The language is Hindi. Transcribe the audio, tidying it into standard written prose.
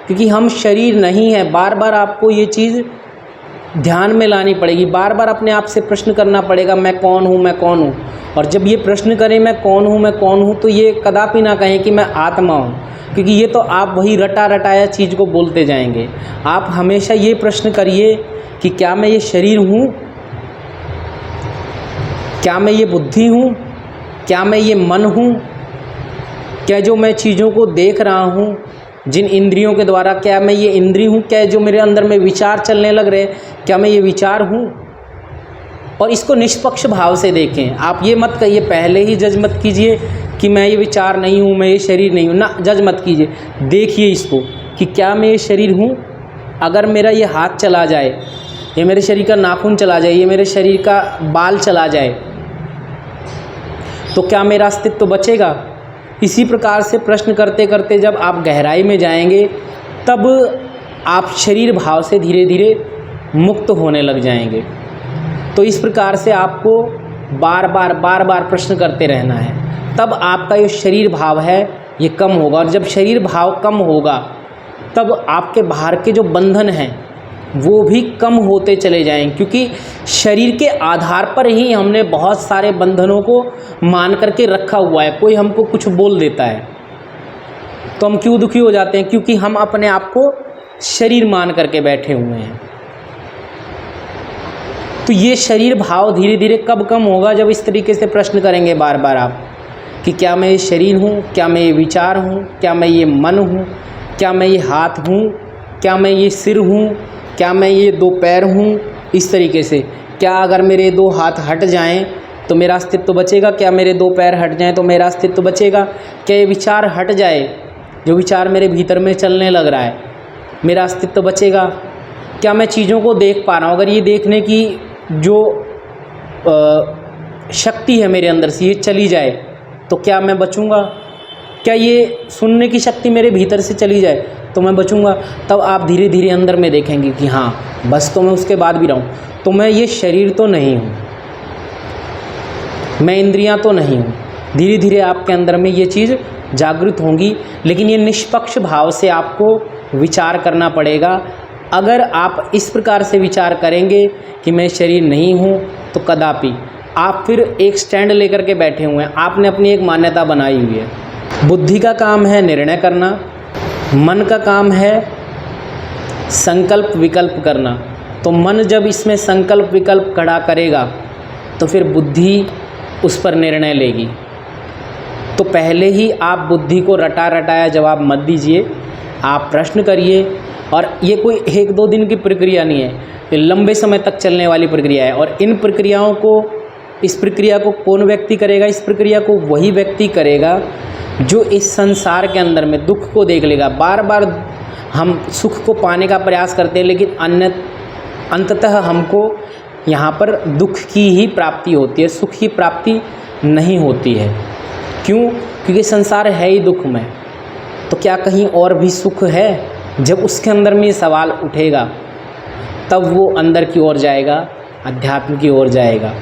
क्योंकि हम शरीर नहीं है। बार बार आपको ये चीज़ ध्यान में लानी पड़ेगी, बार बार अपने आप से प्रश्न करना पड़ेगा, मैं कौन हूँ, मैं कौन हूँ। और जब ये प्रश्न करें मैं कौन हूँ, मैं कौन हूँ, तो ये कदापि ना कहें कि मैं आत्मा हूँ, क्योंकि ये तो आप वही रटा रटाया चीज़ को बोलते जाएंगे। आप हमेशा ये प्रश्न करिए कि क्या मैं ये शरीर हूँ, क्या मैं ये बुद्धि हूँ, क्या मैं ये मन हूँ, क्या जो मैं चीज़ों को देख रहा हूँ जिन इंद्रियों के द्वारा, क्या मैं ये इंद्रिय हूँ, क्या जो मेरे अंदर में विचार चलने लग रहे क्या मैं ये विचार हूँ। और इसको निष्पक्ष भाव से देखें। आप ये मत कहिए, पहले ही जज मत कीजिए कि मैं ये विचार नहीं हूँ, मैं ये शरीर नहीं हूँ ना, जज मत कीजिए। देखिए इसको कि क्या मैं ये शरीर हूँ। अगर मेरा ये हाथ चला जाए, ये मेरे शरीर का नाखून चला जाए, ये मेरे शरीर का बाल चला जाए, तो क्या मेरा अस्तित्व तो बचेगा। इसी प्रकार से प्रश्न करते करते जब आप गहराई में जाएंगे तब आप शरीर भाव से धीरे धीरे मुक्त होने लग जाएंगे। तो इस प्रकार से आपको बार बार प्रश्न करते रहना है, तब आपका जो शरीर भाव है ये कम होगा। और जब शरीर भाव कम होगा तब आपके बाहर के जो बंधन हैं वो भी कम होते चले जाएंगे, क्योंकि शरीर के आधार पर ही हमने बहुत सारे बंधनों को मान करके रखा हुआ है। कोई हमको कुछ बोल देता है तो हम क्यों दुखी हो जाते हैं, क्योंकि हम अपने आप को शरीर मान करके बैठे हुए हैं। तो ये शरीर भाव धीरे धीरे कब कम होगा, जब इस तरीके से प्रश्न करेंगे बार बार आप कि क्या मैं ये शरीर हूँ, क्या मैं ये विचार हूँ, क्या मैं ये मन हूँ, क्या मैं ये हाथ हूँ, क्या मैं ये सिर हूँ, क्या मैं ये दो पैर हूँ। इस तरीके से क्या अगर मेरे दो हाथ हट जाएं तो मेरा अस्तित्व बचेगा, क्या मेरे दो पैर हट जाएं तो मेरा अस्तित्व बचेगा, क्या ये विचार हट जाए, जो विचार मेरे भीतर में चलने लग रहा है, मेरा अस्तित्व बचेगा। क्या मैं चीज़ों को देख पा रहा हूँ, अगर ये देखने की जो शक्ति है मेरे अंदर से ये चली जाए तो क्या मैं बचूँगा। क्या ये सुनने की शक्ति मेरे भीतर से चली जाए तो मैं बचूँगा। तब आप धीरे धीरे अंदर में देखेंगे कि हाँ बस तो मैं उसके बाद भी रहूँ, तो मैं ये शरीर तो नहीं हूँ, मैं इंद्रियां तो नहीं हूँ। धीरे धीरे आपके अंदर में ये चीज़ जागृत होंगी, लेकिन ये निष्पक्ष भाव से आपको विचार करना पड़ेगा। अगर आप इस प्रकार से विचार करेंगे कि मैं शरीर नहीं हूँ तो कदापि आप फिर एक स्टैंड लेकर के बैठे हुए हैं, आपने अपनी एक मान्यता बनाई हुई है। बुद्धि का काम है निर्णय करना, मन का काम है संकल्प विकल्प करना। तो मन जब इसमें संकल्प विकल्प खड़ा करेगा तो फिर बुद्धि उस पर निर्णय लेगी। तो पहले ही आप बुद्धि को रटा रटाया जवाब मत दीजिए, आप प्रश्न करिए। और ये कोई एक दो दिन की प्रक्रिया नहीं है, ये लंबे समय तक चलने वाली प्रक्रिया है। और इन प्रक्रियाओं को, इस प्रक्रिया को कौन व्यक्ति करेगा, इस प्रक्रिया को वही व्यक्ति करेगा जो इस संसार के अंदर में दुख को देख लेगा। बार बार हम सुख को पाने का प्रयास करते हैं, लेकिन अंततः हमको यहाँ पर दुख की ही प्राप्ति होती है, सुख की प्राप्ति नहीं होती है। क्यों? क्योंकि संसार है ही दुखमय। तो क्या कहीं और भी सुख है? जब उसके अंदर में ये सवाल उठेगा तब वो अंदर की ओर जाएगा, अध्यात्म की ओर जाएगा।